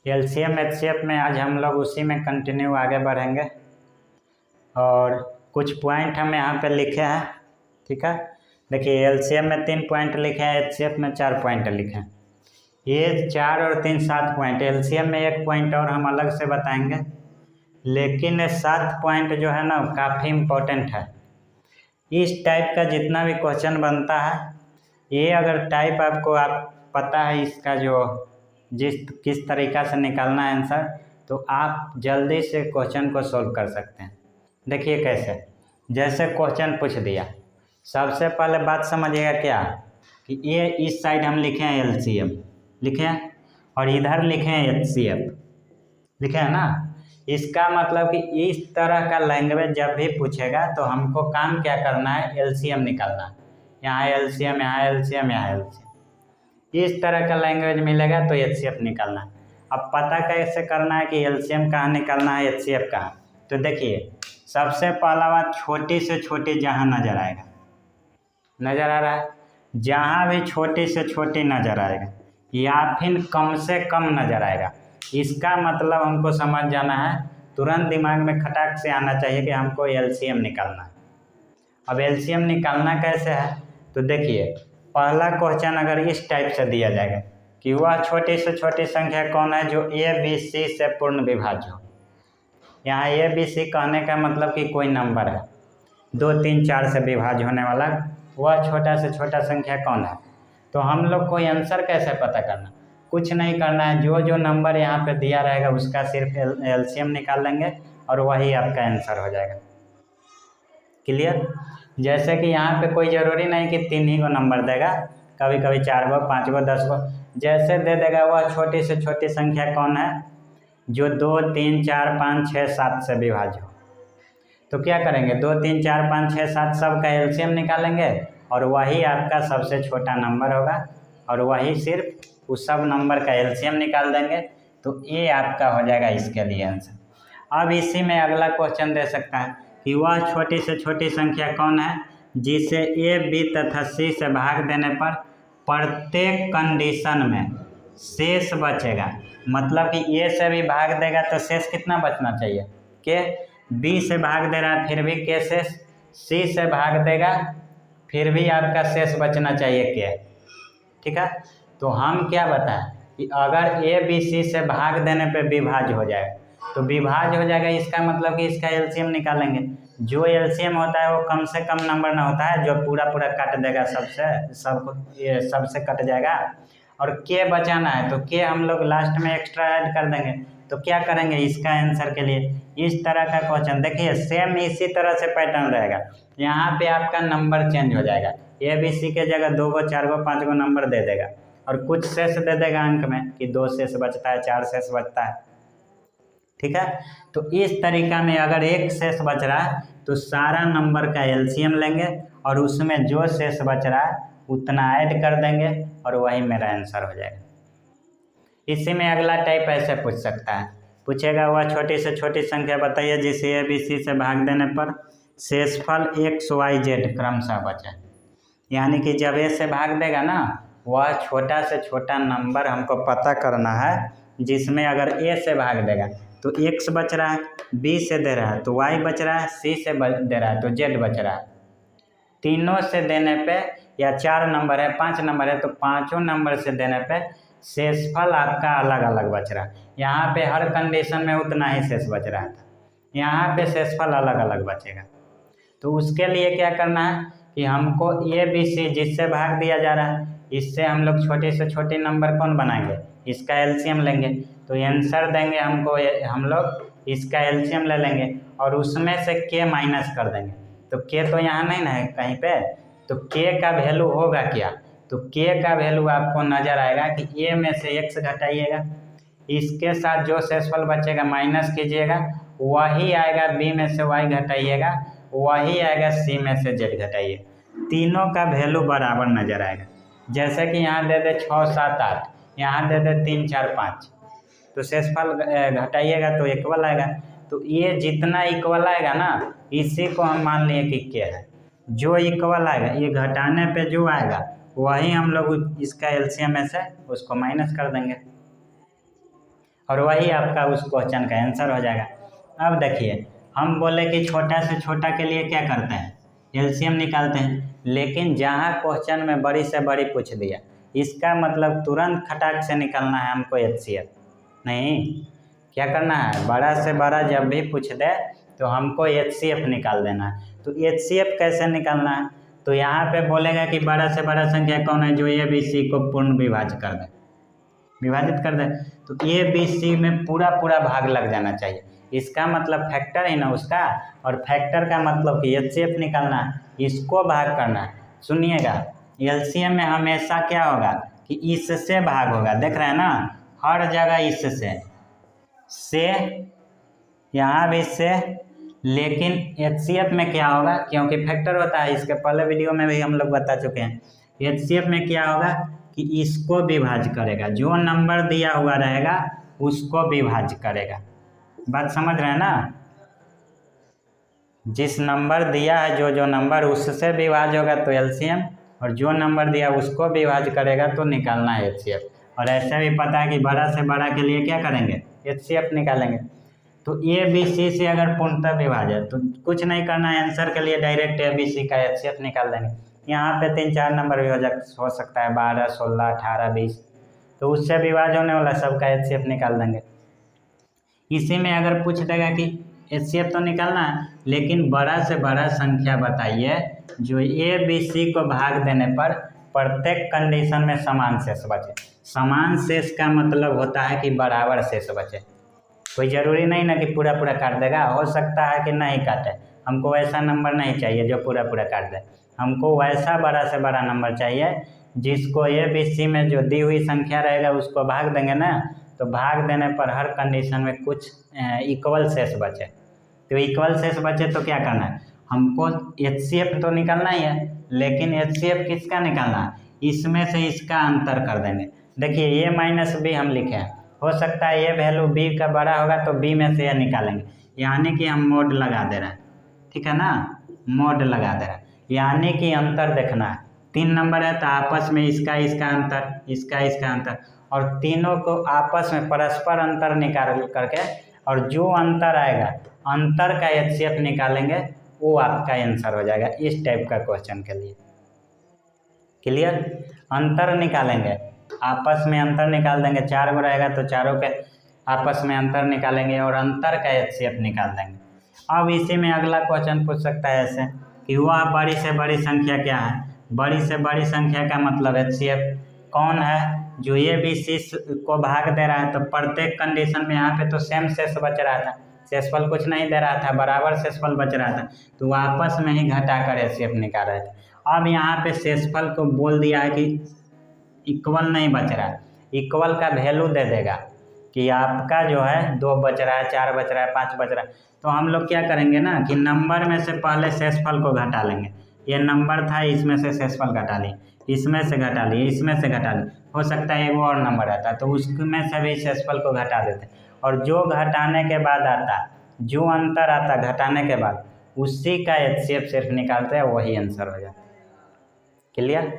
LCM HCF में आज हम लोग उसी में कंटिन्यू आगे बढ़ेंगे और कुछ पॉइंट हम यहाँ पे लिखे हैं। ठीक है, देखिए एलसीएम में 3 पॉइंट लिखे हैं, एचसीएफ में 4 पॉइंट लिखे हैं। ये 4 और 3 7 पॉइंट, एलसीएम में 1 पॉइंट और हम अलग से बताएंगे, लेकिन ये 7 पॉइंट जो है ना काफ़ी इम्पोर्टेंट है। इस टाइप का जितना भी क्वेश्चन बनता है, ये अगर टाइप आपको पता है इसका जो किस तरीक़ा से निकालना है आंसर, तो आप जल्दी से क्वेश्चन को सोल्व कर सकते हैं। देखिए कैसे, जैसे क्वेश्चन पूछ दिया, सबसे पहले बात समझिएगा क्या कि ये इस साइड हम लिखे हैं एलसीएम लिखे हैं और इधर लिखे हैं एचसीएफ लिखे हैं ना। इसका मतलब कि इस तरह का लैंग्वेज जब भी पूछेगा तो हमको काम क्या करना है, एलसीएम निकालना है। यहाँ एलसीएम, यहाँ एलसीएम, यहाँ एलसीएम, इस तरह का लैंग्वेज मिलेगा तो एचसीएफ निकालना है। अब पता कैसे करना है कि एलसीएम कहाँ निकालना है, एचसीएफ कहाँ। तो देखिए सबसे पहला बात, छोटी से छोटी जहाँ नज़र आएगा, नज़र आ रहा है, जहाँ भी छोटी से छोटी नज़र आएगा या फिर कम से कम नज़र आएगा, इसका मतलब हमको समझ जाना है, तुरंत दिमाग में खटाक से आना चाहिए कि हमको एलसीएम निकालना है। अब एलसीएम निकालना कैसे है, तो देखिए पहला क्वेश्चन अगर इस टाइप से दिया जाएगा कि वह छोटी से छोटी संख्या कौन है जो ए बी सी से पूर्ण विभाज्य हो। यहाँ ए बी सी कहने का मतलब कि कोई नंबर है 2 3 4 से विभाज्य होने वाला, वह छोटा से छोटा संख्या कौन है। तो हम लोग को आंसर कैसे पता करना, कुछ नहीं करना है, जो जो नंबर यहाँ पे दिया रहेगा उसका सिर्फ एलसीएम निकाल लेंगे और वही आपका आंसर हो जाएगा। क्लियर। जैसे कि यहाँ पे कोई ज़रूरी नहीं कि 3 ही को नंबर देगा, कभी कभी 4 गो 5 गो 10 गो जैसे दे देगा। वह छोटी से छोटी संख्या कौन है जो 2 3 4 5 6 7 से विभाज्य हो। तो क्या करेंगे, 2 3 4 5 6 7 सब का एलसीएम निकालेंगे और वही आपका सबसे छोटा नंबर होगा और वही सिर्फ उस सब नंबर का एलसीएम निकाल देंगे, तो ये आपका हो जाएगा इसके लिए आंसर। अब इसी में अगला क्वेश्चन दे सकता है कि वह छोटी से छोटी संख्या कौन है जिसे ए बी तथा सी से भाग देने पर प्रत्येक कंडीशन में शेष बचेगा। मतलब कि ए से भी भाग देगा तो शेष कितना बचना चाहिए, के बी से भाग दे रहा है फिर भी के शेष, सी से भाग देगा फिर भी आपका शेष बचना चाहिए के। ठीक है, तो हम क्या बताएं कि अगर ए बी सी से भाग देने पे विभाज्य हो जाए तो विभाज्य हो जाएगा, इसका मतलब कि इसका एलसीएम निकालेंगे। जो एलसीएम होता है वो कम से कम नंबर ना होता है जो पूरा पूरा काट देगा, सबसे कट जाएगा। और के बचाना है तो के हम लोग लास्ट में एक्स्ट्रा ऐड कर देंगे। तो क्या करेंगे इसका आंसर के लिए, इस तरह का क्वेश्चन देखिए सेम इसी तरह से पैटर्न रहेगा। यहाँ पे आपका नंबर चेंज हो जाएगा, ए बी सी के जगह 2 गो 4 गो 5 गो नंबर दे देगा और कुछ शेष दे देगा अंक में कि 2 शेष बचता है, 4 शेष बचता है। ठीक है, तो इस तरीका में अगर एक शेष बच रहा है तो सारा नंबर का एलसीएम लेंगे और उसमें जो शेष बच रहा है उतना ऐड कर देंगे और वही मेरा आंसर हो जाएगा। इसी में अगला टाइप ऐसे पूछ सकता है, पूछेगा वह छोटी से छोटी संख्या बताइए जिसे ए बी सी से भाग देने पर शेषफल एक्स वाई जेड क्रमशः बचे। यानी कि जब ए से भाग देगा ना, वह छोटा से छोटा नंबर हमको पता करना है जिसमें अगर ए से भाग देगा तो एक्स बच रहा है, बी से दे रहा है तो वाई बच रहा है, सी से दे रहा है तो जेड बच रहा है। तीनों से देने पे या 4 नंबर है 5 नंबर है तो पाँचों नंबर से देने पे शेषफल आपका अलग अलग बच रहा है। यहाँ पे हर कंडीशन में उतना ही शेष बच रहा था, यहाँ पे शेषफल अलग अलग बचेगा। तो उसके लिए क्या करना है कि हमको ए बी सी जिससे भाग दिया जा रहा है इससे हम लोग छोटे से छोटे नंबर कौन बनाएंगे, इसका एलसीएम लेंगे। तो आंसर देंगे हमको, हम लोग इसका एलसीएम ले लेंगे और उसमें से के माइनस कर देंगे। तो के तो यहाँ नहीं ना है कहीं पे, तो के का वैल्यू होगा क्या, तो के का वैल्यू आपको नज़र आएगा कि ए में से एक्स घटाइएगा, इसके साथ जो शेषफल बचेगा माइनस कीजिएगा, वही आएगा बी में से वाई घटाइएगा, वही आएगा सी में से जेड घटाइए। तीनों का वैल्यू बराबर नज़र आएगा। जैसे कि यहाँ दे दे 6 7 8, यहाँ दे दे 3 4 5, तो शेषफल घटाइएगा तो इक्वल आएगा। तो ये जितना इक्वल आएगा ना इसी को हम मान लिए कि के है। जो इक्वल आएगा ये घटाने पे जो आएगा वही हम लोग इसका एलसीएम में से उसको माइनस कर देंगे। और वही आपका उस क्वेश्चन का आंसर हो जाएगा। अब देखिए हम बोले कि छोटा से छोटा के लिए क्या करते हैं, एलसीएम निकालते हैं, लेकिन जहाँ क्वेश्चन में बड़ी से बड़ी पूछ दिया, इसका मतलब तुरंत खटाक से निकालना है हमको एचसीएफ नहीं, क्या करना है, बड़ा से बड़ा जब भी पूछ दे तो हमको एचसीएफ निकाल देना है। तो एचसीएफ कैसे निकालना है, तो यहाँ पे बोलेगा कि बड़ा से बड़ा संख्या कौन है जो ए बी सी को पूर्ण विभाजित कर दे, विभाजित कर दे, तो ए बी सी में पूरा पूरा भाग लग जाना चाहिए, इसका मतलब फैक्टर है ना उसका, और फैक्टर का मतलब कि एचसीएफ निकालना है, इसको भाग करना है। सुनिएगा एलसीएम में हमेशा क्या होगा कि इससे भाग होगा, देख रहे हैं ना, हर जगह इससे, यहाँ भी से, लेकिन एचसीएफ में क्या होगा, क्योंकि फैक्टर होता है, इसके पहले वीडियो में भी हम लोग बता चुके हैं, एचसीएफ में क्या होगा कि इसको विभाज्य करेगा, जो नंबर दिया हुआ रहेगा उसको विभाज्य करेगा। बात समझ रहे हैं ना, जिस नंबर दिया है जो नंबर उससे विभाज्य होगा तो एलसीएम, और जो नंबर दिया उसको विभाज्य करेगा तो निकालना है एचसीएफ। और ऐसे भी पता है कि बड़ा से बड़ा के लिए क्या करेंगे, एचसीएफ निकालेंगे। तो ए बी सी से अगर पूर्णतः विभाजन, तो कुछ नहीं करना है, आंसर के लिए डायरेक्ट ए बी सी का एचसीएफ निकाल देंगे। यहाँ पे 3-4 नंबर भी हो सकता है, 12, 16, 18, 20, तो उससे विभाज्य होने वाला सबका एचसीएफ निकाल देंगे। इसी में अगर पूछ देगा कि एचसीएफ तो निकालना है, लेकिन बड़ा से बड़ा संख्या बताइए जो ए बी सी को भाग देने पर प्रत्येक कंडीशन में समान शेष बचे। समान शेष का मतलब होता है कि बराबर शेष बचे, कोई ज़रूरी नहीं ना कि पूरा पूरा काट देगा, हो सकता है कि नहीं काटे, हमको वैसा नंबर नहीं चाहिए जो पूरा पूरा काट दे, हमको वैसा बड़ा से बड़ा नंबर चाहिए जिसको ए बी सी में जो दी हुई संख्या रहेगा उसको भाग देंगे ना, तो भाग देने पर हर कंडीशन में कुछ इक्वल शेष बचे। तो इक्वल शेष बचे तो क्या करना है, हमको एचसीएफ तो निकालना ही है, लेकिन एचसीएफ किसका निकालना है, इसमें से इसका अंतर कर देंगे। देखिए ए माइनस बी हम लिखे हैं, हो सकता है ये वैल्यू बी का बड़ा होगा तो बी में से ये निकालेंगे, यानी कि हम मोड लगा दे रहे हैं, ठीक है ना, मोड लगा दे रहे हैं, यानी कि अंतर देखना है। 3 नंबर है तो आपस में इसका अंतर, इसका अंतर, और तीनों को आपस में परस्पर अंतर निकाल करके, और जो अंतर आएगा अंतर का एचसीएफ निकालेंगे, वो आपका आंसर हो जाएगा इस टाइप का क्वेश्चन के लिए। क्लियर, अंतर निकालेंगे, आपस में अंतर निकाल देंगे, 4 गो रहेगा तो चारों के आपस में अंतर निकालेंगे और अंतर का एचसीएफ निकाल देंगे। अब इसी में अगला क्वेश्चन पूछ सकता है ऐसे कि वह बड़ी से बड़ी संख्या क्या है, बड़ी से बड़ी संख्या का मतलब एचसीएफ कौन है जो ए बी सी को भाग दे रहा है, तो प्रत्येक कंडीशन में यहाँ पे तो सेम शेष बच रहा था, शेषफल कुछ नहीं दे रहा था, बराबर शेषफल बच रहा था, तो आपस में ही घटा कर एचसीएफ निकाल रहे थे। अब यहाँ पे शेषफल को बोल दिया है कि इक्वल नहीं बच रहा है, इक्वल का वैल्यू दे देगा कि आपका जो है 2 बच रहा है, 4 बच रहा है, 5 बच रहा है, तो हम लोग क्या करेंगे ना कि नंबर में से पहले शेषफल को घटा लेंगे। ये नंबर था, इसमें से शेषफल घटा ली, इसमें से घटा ली, इसमें से घटा ली, हो सकता है एक और नंबर आता तो उसमें से भी शेषफल को घटा देते, और जो घटाने के बाद आता, जो अंतर आता घटाने के बाद, उसी का एचसीएफ सिर्फ निकालते हैं, वही आंसर हो जाता है। क्लियर।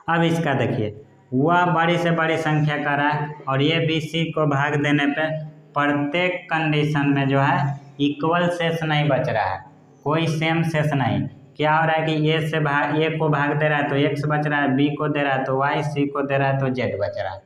अब इसका देखिए, वह बड़ी से बड़ी संख्या का रहा है और ए बी सी को भाग देने पे प्रत्येक कंडीशन में जो है इक्वल शेष नहीं बच रहा है, कोई सेम शेष नहीं। क्या हो रहा है कि ए को भाग दे रहा है तो एक्स बच रहा है, बी को दे रहा है तो वाई, सी को दे रहा है तो जेड बच रहा है।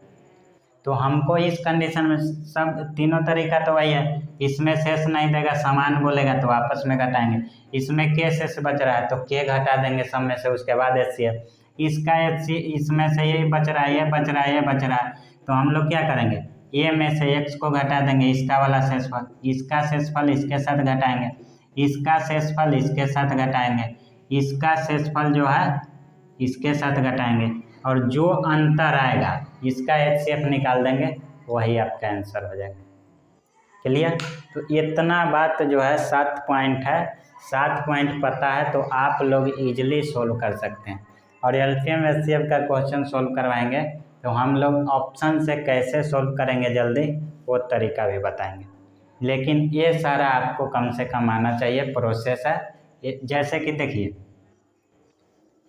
तो हमको इस कंडीशन में सब तीनों तरीका तो वही है, इसमें शेष नहीं देगा, समान बोलेगा तो आपस में घटाएंगे, इसमें के शेष बच रहा है तो के घटा देंगे सब में से, उसके बाद एचसीएफ, इसका एचसी, इसमें से ये बच रहा है, ये बच रहा है, ये बच रहा है, तो हम लोग क्या करेंगे, ए में से एक्स को घटा देंगे, इसका वाला शेषफल, इसका शेषफल इसके साथ घटाएंगे, इसका शेषफल इसके साथ घटाएंगे, इसका शेषफल जो है इसके साथ घटाएंगे, और जो अंतर आएगा इसका एचसीएफ निकाल देंगे, वही आपका आंसर हो जाएगा। क्लियर। तो इतना बात जो है 7 पॉइंट है, 7 पॉइंट पता है तो आप लोग इजीली सोल्व कर सकते हैं। और एलसीएम एचसीएफ का क्वेश्चन सोल्व करवाएंगे तो हम लोग ऑप्शन से कैसे सोल्व करेंगे जल्दी, वो तरीका भी बताएंगे, लेकिन ये सारा आपको कम से कम आना चाहिए, प्रोसेस है। जैसे कि देखिए,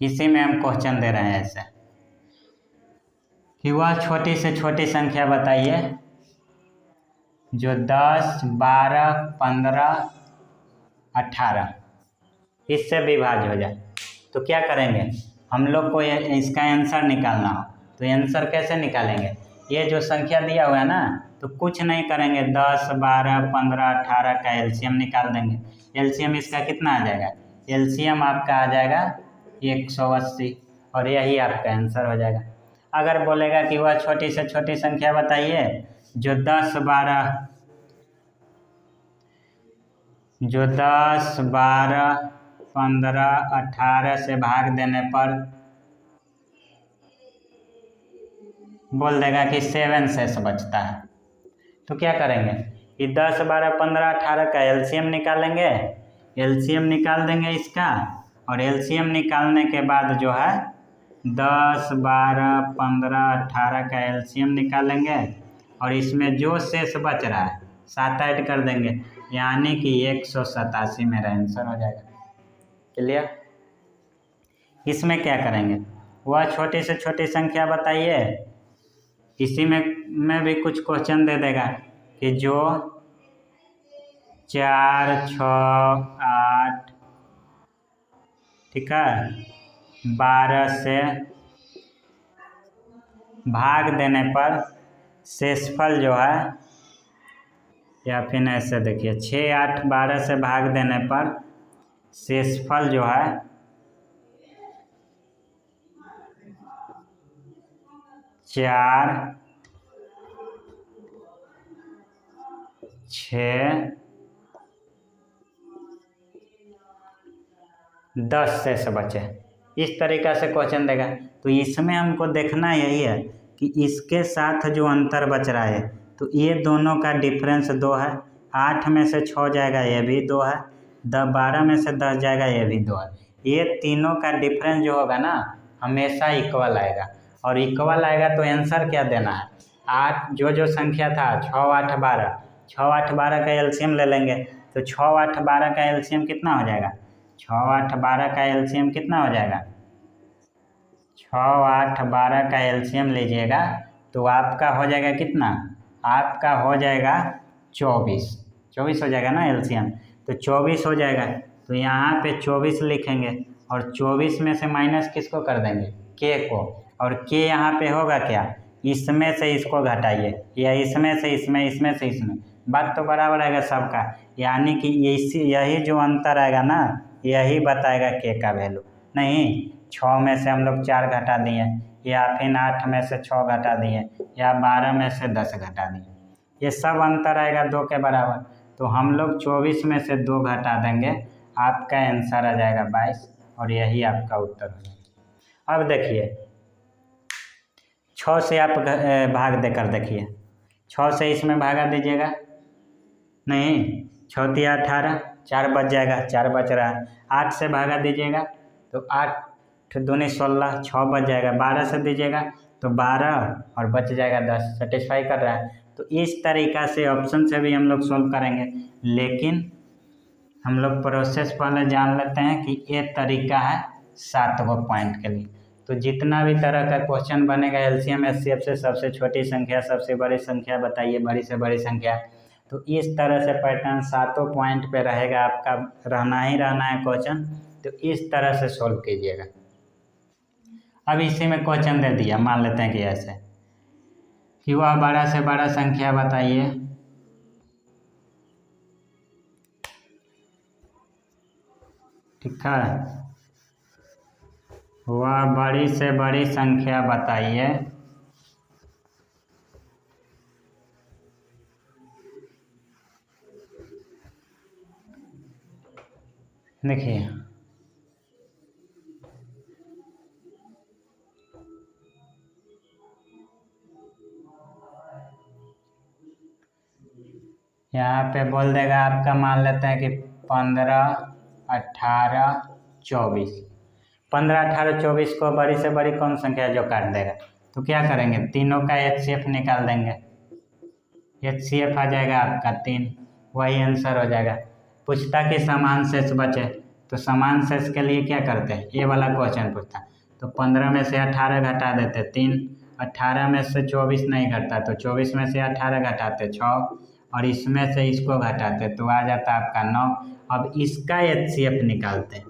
इसी में हम क्वेश्चन दे रहे हैं ऐसे कि वह छोटी से छोटी संख्या बताइए जो 10, 12, 15, 18 इससे विभाज्य हो जाए। तो क्या करेंगे, हम लोग को इसका आंसर निकालना हो तो आंसर कैसे निकालेंगे, ये जो संख्या दिया हुआ है ना, तो कुछ नहीं करेंगे, 10, 12, 15, 18 का एलसीएम निकाल देंगे। एलसीएम इसका कितना आ जाएगा, एलसीएम आपका आ जाएगा 180 और यही आपका आंसर हो जाएगा। अगर बोलेगा कि वह छोटी से छोटी संख्या बताइए जो 10, 12, 15, 18 से भाग देने पर बोल देगा कि 7 शेष बचता है, तो क्या करेंगे, ये 10, 12, 15, 18 का एलसीएम निकालेंगे, एलसीएम निकाल देंगे इसका, और एलसीएम निकालने के बाद जो है 10, 12, 15, 18 का एलसीएम निकालेंगे और इसमें जो शेष बच रहा है 7 ऐड कर देंगे, यानी कि 187 मेरा आंसर हो जाएगा। क्लियर। इसमें क्या करेंगे, वह छोटी से छोटी संख्या बताइए, इसी में भी कुछ क्वेश्चन दे देगा कि जो 4, 6, 8 ठीक है 12 से भाग देने पर शेषफल जो है, या फिर ऐसे देखिए 6, 8, 12 से भाग देने पर शेषफल जो है 4, 6, 10 शेष बचे, इस तरीक़ा से क्वेश्चन देगा। तो इसमें हमको देखना यही है कि इसके साथ जो अंतर बच रहा है, तो ये दोनों का डिफरेंस 2 है, 8 में से 6 जाएगा ये भी 2 है, 12 में से 10 जाएगा ये भी 2 है, ये तीनों का डिफरेंस जो होगा ना हमेशा इक्वल आएगा, और इक्वल आएगा तो आंसर क्या देना है, 8 जो संख्या था 6, 8, 12, 6, 8, 12 का एलसीएम ले लेंगे, तो 6, 8, 12 का एलसीएम कितना हो जाएगा, 6, 8, 12 का एलसीएम कितना हो जाएगा, 6, 8, 12 का एलसीएम लीजिएगा तो आपका हो जाएगा कितना, आपका हो जाएगा 24 हो जाएगा ना एलसीएम, तो 24 हो जाएगा, तो यहाँ पे 24 लिखेंगे और 24 में से माइनस किसको कर देंगे, के को, और के यहाँ पे होगा क्या, इसमें से इसको घटाइए, या इसमें से इसमें, बात तो बराबर आएगा सबका, यानी कि यही जो अंतर आएगा ना यही बताएगा के का वैल्यू। नहीं 6 में से हम लोग 4 घटा दिए, या फिर 8 में से 6 घटा दिए, या 12 में से 10 घटा दिए, ये सब अंतर आएगा 2 के बराबर, तो हम लोग 24 में से 2 घटा देंगे, आपका आंसर आ जाएगा 22 और यही आपका उत्तर हो जाएगा। अब देखिए 6 से आप भाग देकर देखिए, 6 से इसमें भागा दीजिएगा, नहीं 6 × 18, 4 बच जाएगा, 4 बच रहा है, 8 से भागा दीजिएगा तो 8 दूनी 16, 6 बच जाएगा, 12 से दीजिएगा तो 12 और बच जाएगा 10, सेटिस्फाई कर रहा है। तो इस तरीक़ा से ऑप्शन से भी हम लोग सोल्व करेंगे, लेकिन हम लोग प्रोसेस पहले जान लेते हैं कि ये तरीका है 7 गो पॉइंट के लिए। तो जितना भी तरह का क्वेश्चन बनेगा एलसीएम एचसीएफ से, सबसे छोटी संख्या सबसे बड़ी संख्या बताइए, बड़ी से बड़ी संख्या, तो इस तरह से पैटर्न 7 पॉइंट पे रहेगा, आपका रहना ही रहना है क्वेश्चन, तो इस तरह से सोल्व कीजिएगा। अब इसी में क्वेश्चन दे दिया, मान लेते हैं कि ऐसे कि वह बड़ा से बड़ा संख्या बताइए ठीक है, वह बड़ी से बड़ी संख्या बताइए देखिए यहाँ पे बोल देगा आपका, मान लेते हैं कि 15, 18, 24, 15, 18, 24 को बड़ी से बड़ी कौन संख्या जो काट देगा, तो क्या करेंगे, तीनों का एचसीएफ निकाल देंगे, एचसीएफ आ जाएगा आपका 3, वही आंसर हो जाएगा। पूछता कि समान शेष बचे, तो समान शेष के लिए क्या करते हैं, ये वाला क्वेश्चन पूछता, तो 15 में से 18 घटा देते 3, 18 में से 24 नहीं घटता तो 24 में से 18 घटाते 6, और इसमें से इसको घटाते तो आ जाता आपका 9। अब इसका HCF निकालते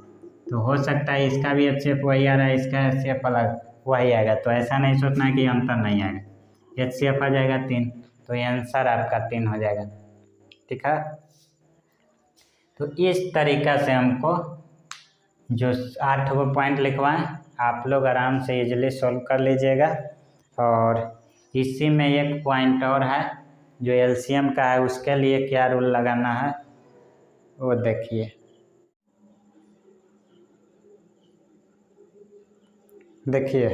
तो हो सकता है इसका भी HCF वही आ रहा है, इसका HCF अलग वही आएगा। तो ऐसा नहीं सोचना है कि अंतर नहीं आएगा, HCF आ जाएगा 3, तो ये आंसर आपका 3 हो जाएगा। ठीक है, तो इस तरीका से हमको जो 8 गो पॉइंट लिखवाएं आप लोग आराम से इजीली सॉल्व कर लीजिएगा। और इसी में एक पॉइंट और है जो LCM का है, उसके लिए क्या रूल लगाना है वो देखिए। देखिए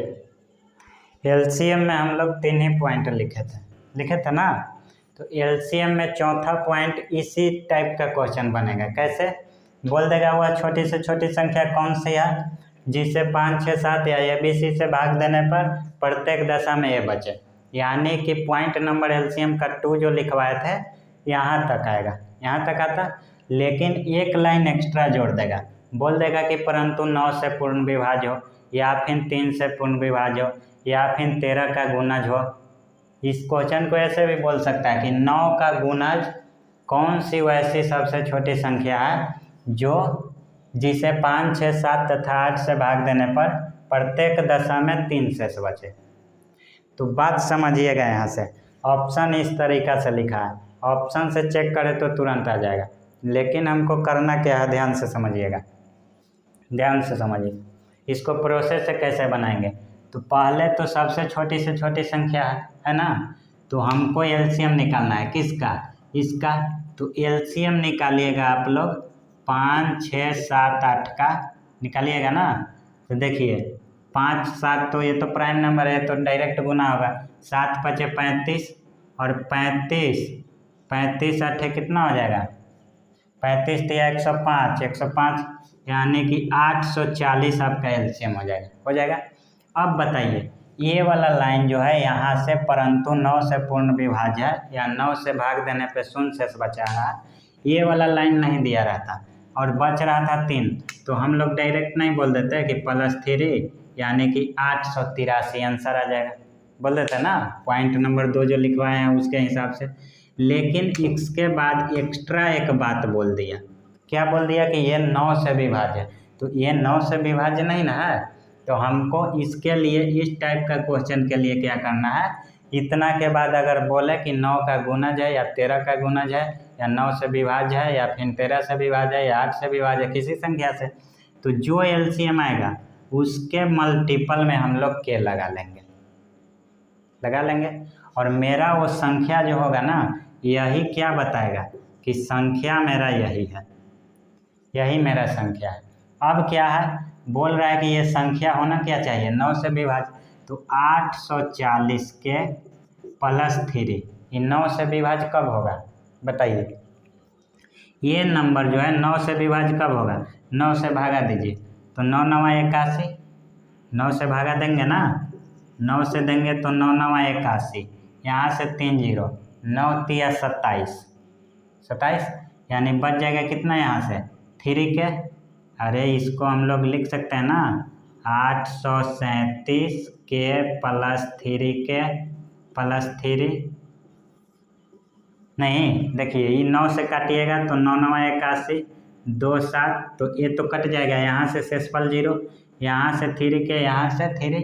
LCM में हम लोग 3 ही पॉइंट लिखे थे ना, तो LCM में चौथा पॉइंट इसी टाइप का क्वेश्चन बनेगा। कैसे बोल देगा, वह छोटी से छोटी संख्या कौन सी है जिसे 5, 6, 7 या ABC से भाग देने पर प्रत्येक दशा में ये बचे। यानी कि पॉइंट नंबर LCM का 2 जो लिखवाए थे यहाँ तक आएगा, यहाँ तक आता, लेकिन एक लाइन एक्स्ट्रा जोड़ देगा, बोल देगा कि परंतु 9 से पूर्ण विभाज्य हो, या फिर 3 से पूर्ण विभाज्य हो, या फिर 13 का गुणज हो। इस क्वेश्चन को ऐसे भी बोल सकता है कि 9 का गुणज कौन सी वैसी सबसे छोटी संख्या है जो जिसे 5, 6, 7 तथा 8 से भाग देने पर प्रत्येक दशा में 3 शेष बचे। तो बात समझिएगा, यहाँ से ऑप्शन इस तरीका से लिखा है, ऑप्शन से चेक करें तो तुरंत आ जाएगा, लेकिन हमको करना क्या है ध्यान से समझिएगा, ध्यान से समझिए। इसको प्रोसेस से कैसे बनाएंगे, तो पहले तो सबसे छोटी से छोटी संख्या है ना, तो हमको LCM निकालना है किसका, इसका। तो LCM निकालिएगा आप लोग 5, 6, 7, 8 का निकालिएगा ना। तो देखिए 5, 7 तो ये तो प्राइम नंबर है तो डायरेक्ट गुना होगा, 7 5 35 और 35 8 कितना हो जाएगा, 35 तो 105 यानी कि 840 आपका LCM हो जाएगा। अब बताइए ये वाला लाइन जो है यहाँ से परंतु 9 से पूर्ण विभाज्य या 9 से भाग देने पे शून्य शेष बचा है, ये वाला लाइन नहीं दिया रहता और बच रहा था 3, तो हम लोग डायरेक्ट नहीं बोल देते कि +3 यानी कि 883 आंसर आ जाएगा, बोल देते ना पॉइंट नंबर 2 जो लिखवाए हैं उसके हिसाब से। लेकिन इसके बाद एक्स्ट्रा एक बात बोल दिया, क्या बोल दिया कि ये 9 से विभाज्य, तो ये 9 से विभाज्य नहीं ना है, तो हमको इसके लिए इस टाइप का क्वेश्चन के लिए क्या करना है, इतना के बाद अगर बोले कि 9 का गुणज है या 13 का गुणज है या 9 से विभाज्य है या फिर 13 से विभाज्य है या 8 से विभाज्य है किसी संख्या से, तो जो LCM आएगा उसके मल्टीपल में हम लोग के लगा लेंगे और मेरा वो संख्या जो होगा ना यही क्या बताएगा कि संख्या मेरा यही है, यही मेरा संख्या है। अब क्या है, बोल रहा है कि ये संख्या होना क्या चाहिए 9 से विभाज्य, तो 840 के +3, ये 9 से विभाज्य कब होगा बताइए, ये नंबर जो है 9 से विभाज्य कब होगा, 9 से भागा दीजिए, तो 9 9 81, 9 से भागा देंगे ना, 9 से देंगे तो 9 9 81, यहाँ से 3 0, 9 3 27 यानी बच जाएगा कितना यहाँ से 3 के, अरे इसको हम लोग लिख सकते हैं ना 837 के +3 नहीं, देखिए ये 9 से काटिएगा तो 9 9 81, 2 7, तो ये तो कट जाएगा, यहाँ से शेषफल 0, यहाँ से 3 के, यहाँ से 3,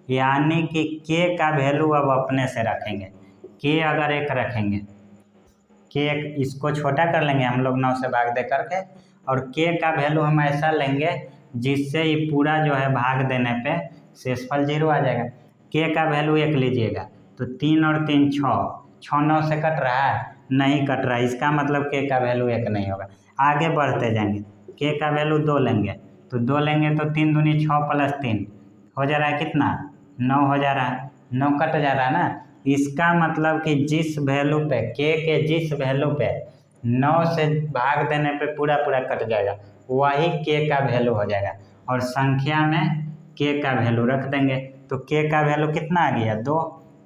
यानी कि के का वैल्यू अब अपने से रखेंगे, के अगर 1 रखेंगे, के इसको छोटा कर लेंगे हम लोग 9 से भाग दे करके, और के का वैल्यू हम ऐसा लेंगे जिससे ये पूरा जो है भाग देने पे शेषफल 0 आ जाएगा। के का वैल्यू 1 लीजिएगा तो 3 और 3 6 9 से कट रहा है, नहीं कट रहा है, इसका मतलब के का वैल्यू 1 नहीं होगा। आगे बढ़ते जाएंगे, के का वैल्यू 2 लेंगे, तो 2 लेंगे तो 3 दूनी 6 + 3 हो जा रहा है कितना 9 हो जा रहा है, 9 कट जा रहा है ना, इसका मतलब कि जिस वैल्यू पे के जिस वैल्यू पे 9 से भाग देने पे पूरा कट जाएगा वही के का वैल्यू हो जाएगा, और संख्या में के का वैल्यू रख देंगे, तो के का वैल्यू कितना आ गया 2,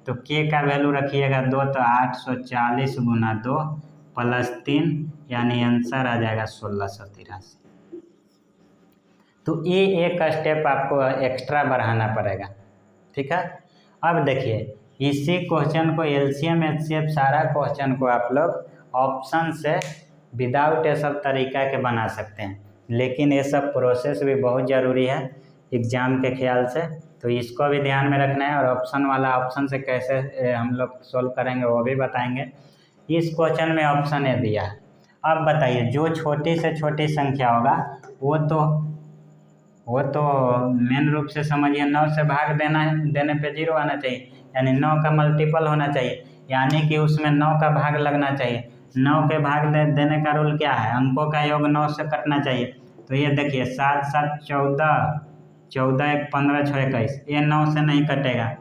तो के का वैल्यू रखिएगा 2, तो 840 × 2 + 3 यानी आंसर आ जाएगा 1683। तो ये एक स्टेप आपको एक्स्ट्रा बढ़ाना पड़ेगा, ठीक है। अब देखिए इसी क्वेश्चन को LCM HCF सारा क्वेश्चन को आप लोग ऑप्शन से विदाउट ये सब तरीका के बना सकते हैं, लेकिन ये सब प्रोसेस भी बहुत ज़रूरी है एग्ज़ाम के ख्याल से, तो इसको भी ध्यान में रखना है। और ऑप्शन वाला ऑप्शन से कैसे हम लोग सोल्व करेंगे वो भी बताएंगे। इस क्वेश्चन में ऑप्शन ए दिया है। अब बताइए, जो छोटी से छोटी संख्या होगा वो तो मेन रूप से समझिए 9 से भाग देने पे 0 आना चाहिए, यानी 9 का मल्टीपल होना चाहिए, यानी कि उसमें 9 का भाग लगना चाहिए। 9 के भाग देने का रूल क्या है? अंकों का योग 9 से कटना चाहिए। तो ये देखिए 7 7 14, 14 1 15 6 21, ये 9 से नहीं कटेगा।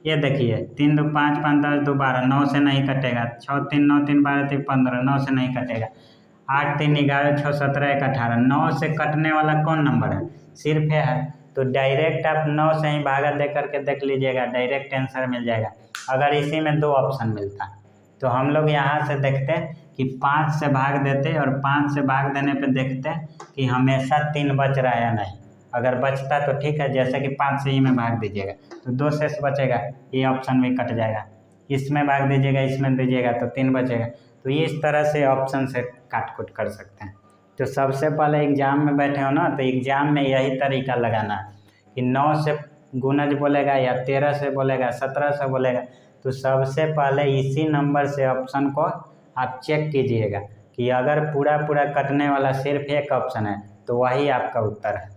ये देखिए 3 2 5 5 10 2 12, 9 से नहीं कटेगा। 6 3 9 3 12 3 15, 9 से नहीं कटेगा। 8 3 11 6 17 1 18, 9 से कटने वाला कौन नंबर है? सिर्फ ये है। तो डायरेक्ट आप 9 से ही भागा दे करके देख लीजिएगा, डायरेक्ट आंसर मिल जाएगा। अगर इसी में 2 ऑप्शन मिलता तो हम लोग यहाँ से देखते कि 5 से भाग देते और 5 से भाग देने पे देखते कि हमेशा 3 बच रहा है या नहीं। अगर बचता तो ठीक है, जैसे कि 5 से ही में भाग दीजिएगा तो 2 शेष बचेगा, ये ऑप्शन भी कट जाएगा। इसमें भाग दीजिएगा, इसमें दीजिएगा तो 3 बचेगा। तो इस तरह से ऑप्शन से काट कुट कर सकते हैं। तो सबसे पहले एग्ज़ाम में बैठे हो ना, तो एग्ज़ाम में यही तरीका लगाना है कि 9 से गुणज बोलेगा या 13 से बोलेगा, 17 से बोलेगा, तो सबसे पहले इसी नंबर से ऑप्शन को आप चेक कीजिएगा कि अगर पूरा कटने वाला सिर्फ एक ऑप्शन है तो वही आपका उत्तर है।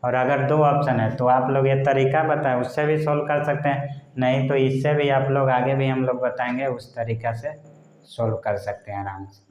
और अगर 2 ऑप्शन है तो आप लोग ये तरीका बताएं, उससे भी सोल्व कर सकते हैं, नहीं तो इससे भी आप लोग आगे भी हम लोग बताएंगे, उस तरीका से सोल्व कर सकते हैं आराम से।